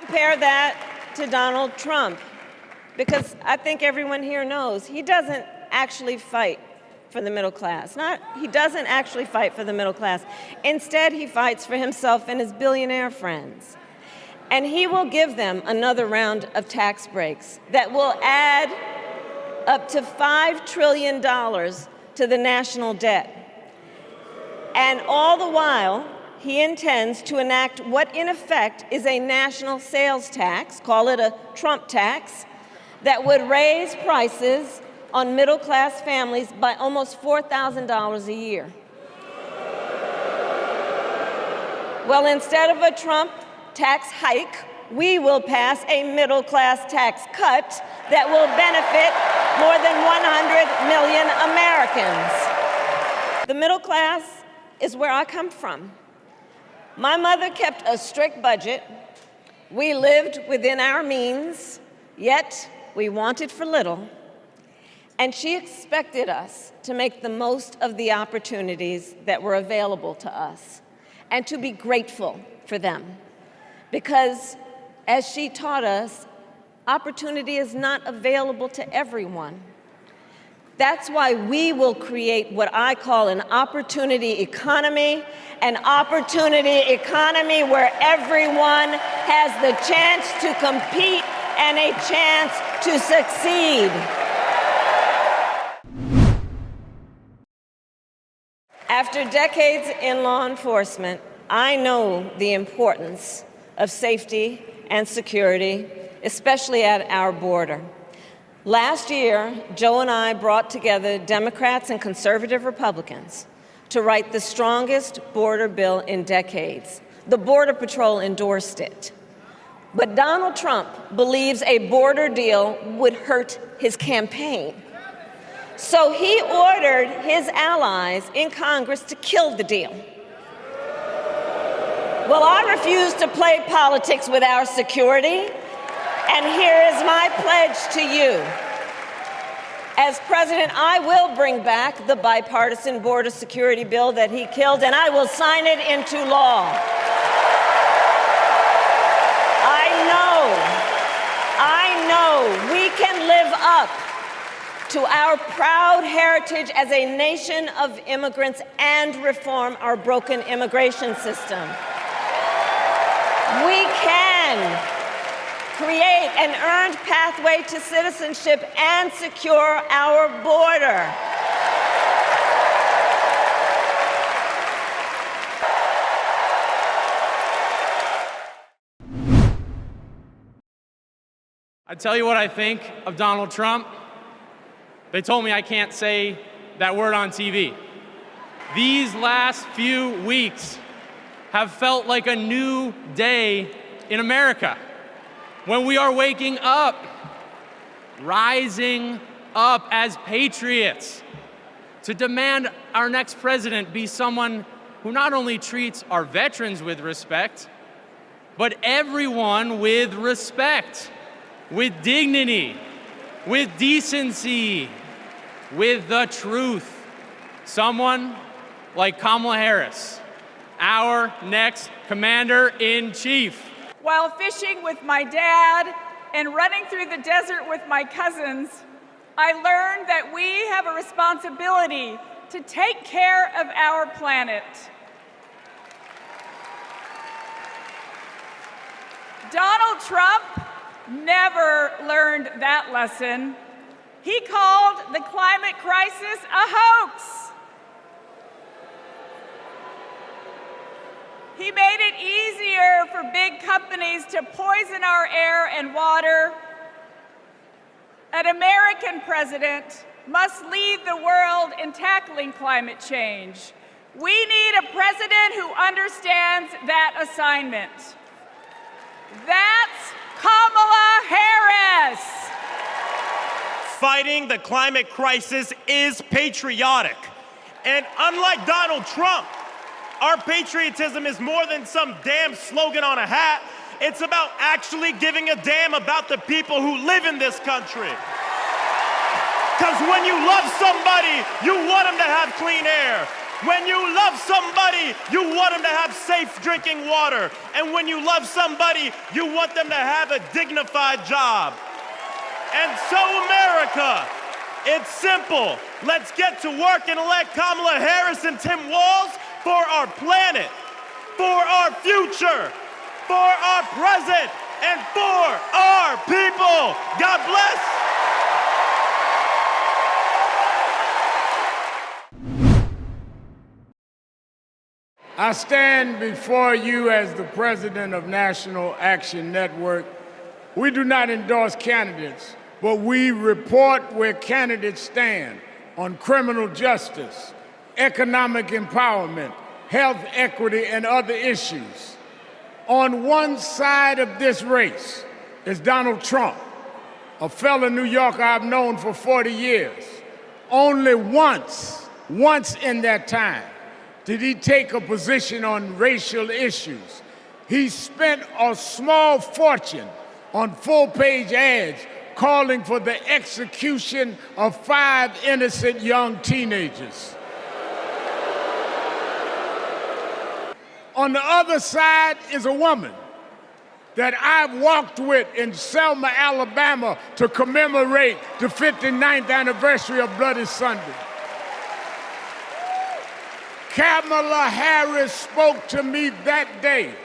compare that to Donald Trump, because I think everyone here knows he doesn't actually fight for the middle class. He doesn't actually fight for the middle class. Instead, he fights for himself and his billionaire friends. And he will give them another round of tax breaks that will add up to $5 trillion to the national debt. And all the while, he intends to enact what in effect is a national sales tax, call it a Trump tax, that would raise prices on middle-class families by almost $4,000 a year. Well, instead of a Trump tax hike, we will pass a middle-class tax cut that will benefit more than 100 million Americans. The middle class is where I come from. My mother kept a strict budget. We lived within our means, yet we wanted for little. And she expected us to make the most of the opportunities that were available to us and to be grateful for them. Because, as she taught us, opportunity is not available to everyone. That's why we will create what I call an opportunity economy where everyone has the chance to compete and a chance to succeed. After decades in law enforcement, I know the importance of safety and security, especially at our border. Last year, Joe and I brought together Democrats and conservative Republicans to write the strongest border bill in decades. The Border Patrol endorsed it. But Donald Trump believes a border deal would hurt his campaign. So he ordered his allies in Congress to kill the deal. Well, I refuse to play politics with our security, and here is my pledge to you. As president, I will bring back the bipartisan border security bill that he killed, and I will sign it into law. I know we can live up to our proud heritage as a nation of immigrants and reform our broken immigration system. We can create an earned pathway to citizenship and secure our border. I tell you what I think of Donald Trump. They told me I can't say that word on TV. These last few weeks have felt like a new day in America, when we are waking up, rising up as patriots to demand our next president be someone who not only treats our veterans with respect, but everyone with respect, with dignity, with decency, with the truth. Someone like Kamala Harris, our next commander-in-chief. While fishing with my dad and running through the desert with my cousins, I learned that we have a responsibility to take care of our planet. Donald Trump never learned that lesson. He called the climate crisis a hoax. He made it easier for big companies to poison our air and water. An American president must lead the world in tackling climate change. We need a president who understands that assignment. That's Kamala Harris. Fighting the climate crisis is patriotic. And unlike Donald Trump, our patriotism is more than some damn slogan on a hat. It's about actually giving a damn about the people who live in this country. Because when you love somebody, you want them to have clean air. When you love somebody, you want them to have safe drinking water. And when you love somebody, you want them to have a dignified job. And so, America, it's simple. Let's get to work and elect Kamala Harris and Tim Walz for our planet, for our future, for our present, and for our people. God bless. I stand before you as the president of National Action Network. We do not endorse candidates, but we report where candidates stand on criminal justice, economic empowerment, health equity, and other issues. On one side of this race is Donald Trump, a fellow New Yorker I've known for 40 years. Only once in that time, did he take a position on racial issues. He spent a small fortune on full-page ads calling for the execution of 5 innocent young teenagers. On the other side is a woman that I've walked with in Selma, Alabama to commemorate the 59th anniversary of Bloody Sunday. Kamala Harris spoke to me that day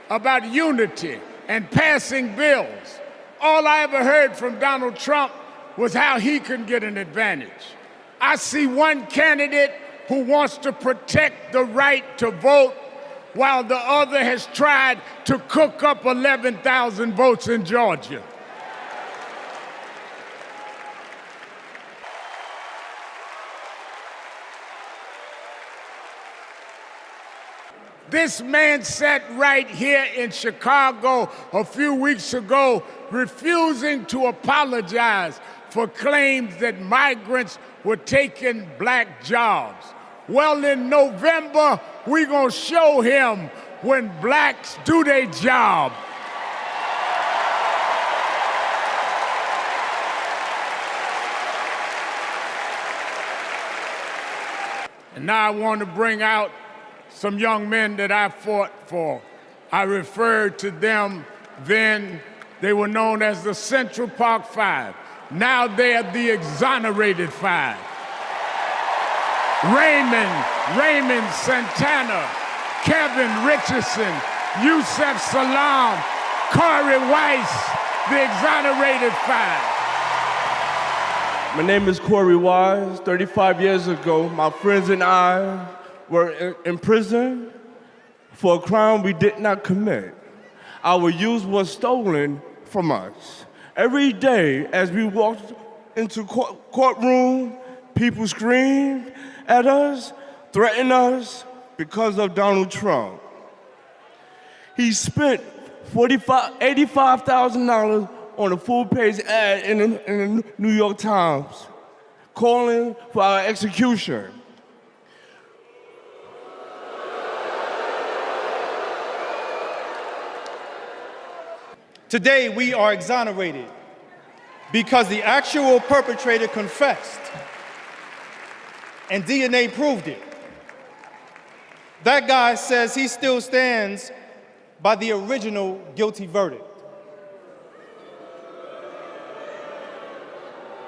about unity and passing bills. All I ever heard from Donald Trump was how he can get an advantage. I see one candidate who wants to protect the right to vote, while the other has tried to cook up 11,000 votes in Georgia. This man sat right here in Chicago a few weeks ago, refusing to apologize for claims that migrants were taking black jobs. Well, in November, we're gonna show him when blacks do their job. And now I want to bring out some young men that I fought for. I referred to them then, they were known as the Central Park Five. Now they're the Exonerated Five. Raymond Santana, Kevin Richardson, Yusef Salaam, Corey Weiss, the Exonerated Five. My name is Corey Wise. 35 years ago, my friends and I were in prison for a crime we did not commit. Our youth was stolen from us. Every day as we walked into courtroom, people screamed at us, threatened us because of Donald Trump. He spent $85,000 on a full-page ad in the New York Times, calling for our execution. Today, we are exonerated because the actual perpetrator confessed, and DNA proved it. That guy says he still stands by the original guilty verdict.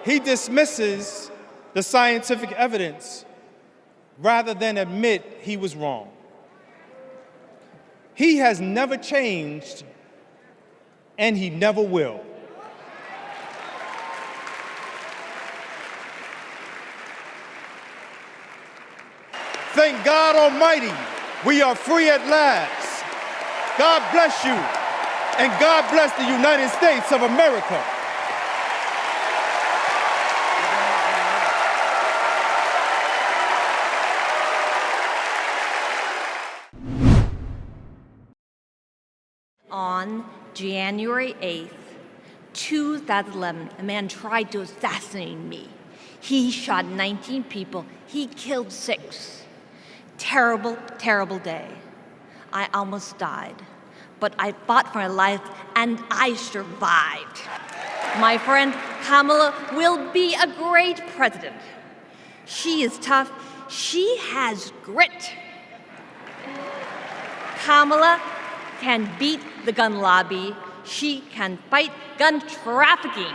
He dismisses the scientific evidence rather than admit he was wrong. He has never changed, and he never will. Thank God Almighty, we are free at last. God bless you, and God bless the United States of America. On January 8th, 2011, a man tried to assassinate me. He shot 19 people. He killed 6. Terrible, terrible day. I almost died, but I fought for my life and I survived. My friend Kamala will be a great president. She is tough, she has grit. Kamala can beat the gun lobby. She can fight gun trafficking.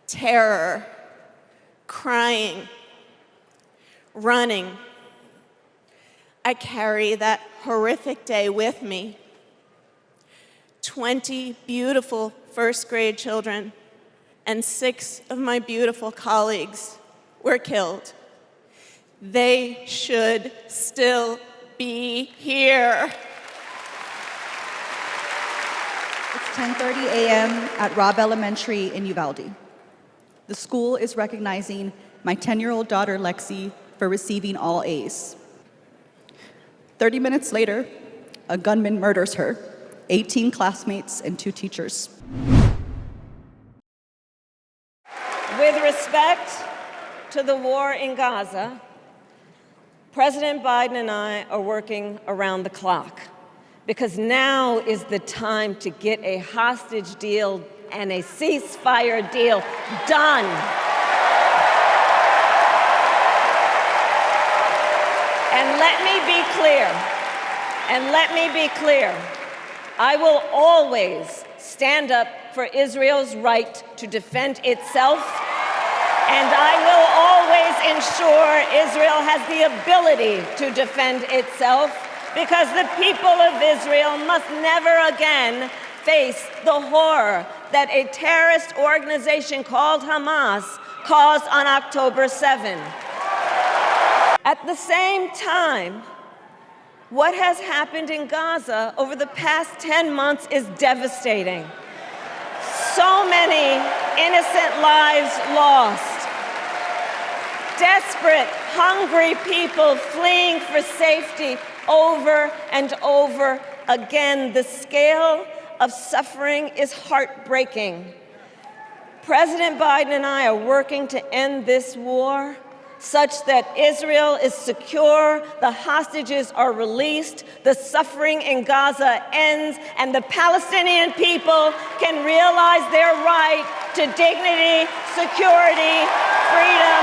Terror, crying, running. I carry that horrific day with me. 20 beautiful first grade children and 6 of my beautiful colleagues were killed. They should still be here. It's 10:30 a.m. at Robb Elementary in Uvalde. The school is recognizing my 10-year-old daughter, Lexi, for receiving all A's. 30 minutes later, a gunman murders her, 18 classmates and 2 teachers. With respect to the war in Gaza, President Biden and I are working around the clock because now is the time to get a hostage deal and a ceasefire deal done. And let me be clear, I will always stand up for Israel's right to defend itself, and I will always ensure Israel has the ability to defend itself, because the people of Israel must never again face the horror that a terrorist organization called Hamas caused on October 7. At the same time, what has happened in Gaza over the past 10 months is devastating. So many innocent lives lost. Desperate, hungry people fleeing for safety over and over again. The scale of suffering is heartbreaking. President Biden and I are working to end this war such that Israel is secure, the hostages are released, the suffering in Gaza ends, and the Palestinian people can realize their right to dignity, security, freedom,